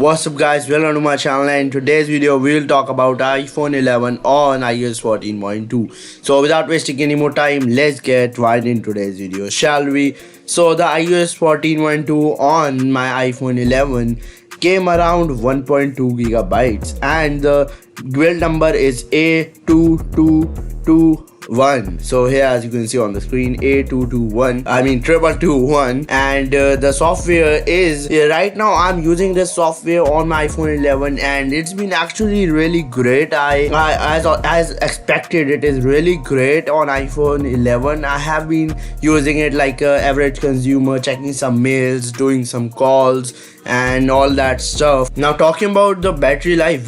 What's up guys, welcome to my channel, and in today's video we will talk about iPhone 11 on iOS 14.2. So without wasting any more time, let's get right into today's video, shall we? So the iOS 14.2 on my iPhone 11 came around 1.2 gigabytes and the build number is A2221. So here, as you can see on the screen, A221, I mean 2221, and the software is right now I'm using this software on my iPhone 11 and it's been actually really great. As expected, it is really great on iPhone 11. I have been using it like an average consumer, checking some mails, doing some calls and all that stuff. Now talking about the battery life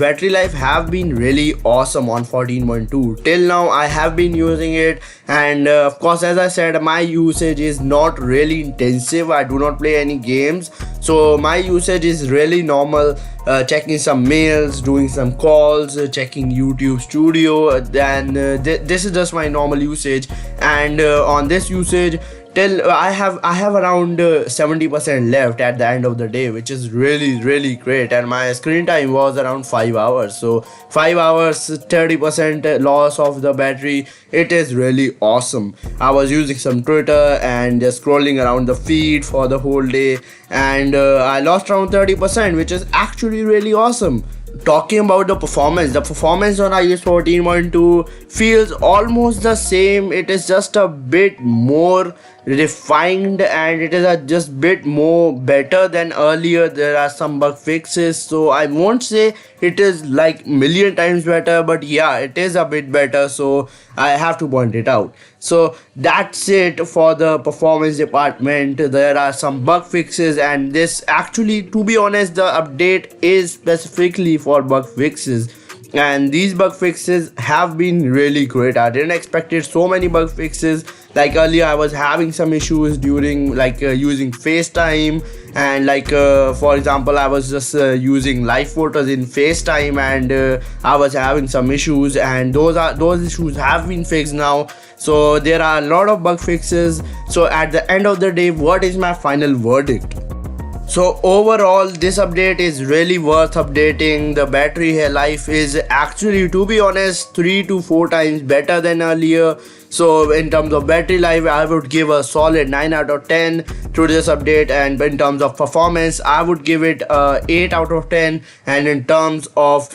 have been really awesome on 14.2. till now I have been using it, and of course, as I said, my usage is not really intensive. I do not play any games, so my usage is really normal, checking some mails, doing some calls, checking YouTube Studio, then this is just my normal usage. And on this usage, till I have around 70% left at the end of the day, which is really great. And my screen time was around 5 hours, so 5 hours, 30% loss of the battery. It is really awesome. I was using some Twitter and just scrolling around the feed for the whole day, and I lost around 30%, which is actually really awesome. Talking about the performance on iOS 14.2 feels almost the same. It is just a bit more refined and it is just bit more better than earlier. There are some bug fixes, so I won't say it is like million times better, but yeah, it is a bit better, so I have to point it out. So that's it for the performance department. There are some bug fixes, and this actually, to be honest, the update is specifically for bug fixes, and these bug fixes have been really great. I didn't expect it, so many bug fixes. Like earlier I was having some issues during using FaceTime, and for example, I was just using live photos in FaceTime, and I was having some issues, and those issues have been fixed now. So there are a lot of bug fixes. So at the end of the day, what is my final verdict? So overall, this update is really worth updating. The battery life is actually, to be honest, 3 to 4 times better than earlier. So in terms of battery life, I would give a solid 9 out of 10 to this update, and in terms of performance, I would give it 8 out of 10, and in terms of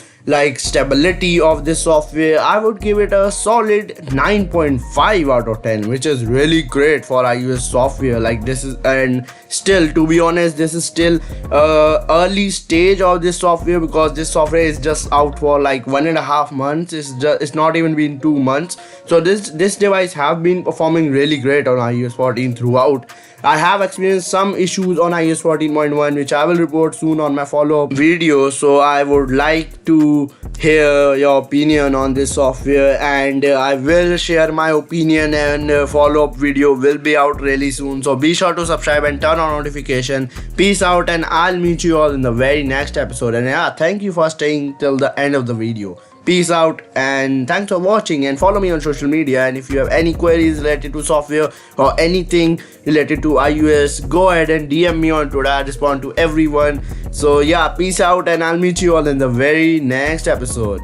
stability of this software, I would give it a solid 9.5 out of 10, which is really great for iOS software. This is, and still, to be honest, this is still early stage of this software, because this software is just out for like 1.5 months. It's not even been 2 months. So this device have been performing really great on iOS 14 throughout. I have experienced some issues on iOS 14.1, which I will report soon on my follow-up video. So I would like to hear your opinion on this software, and I will share my opinion, and follow-up video will be out really soon. So be sure to subscribe and turn on notification. Peace out, and I'll meet you all in the very next episode. And yeah, thank you for staying till the end of the video. Peace out, and thanks for watching, and follow me on social media. And if you have any queries related to software or anything related to iOS, go ahead and DM me on Twitter. I respond to everyone. So yeah, peace out, and I'll meet you all in the very next episode.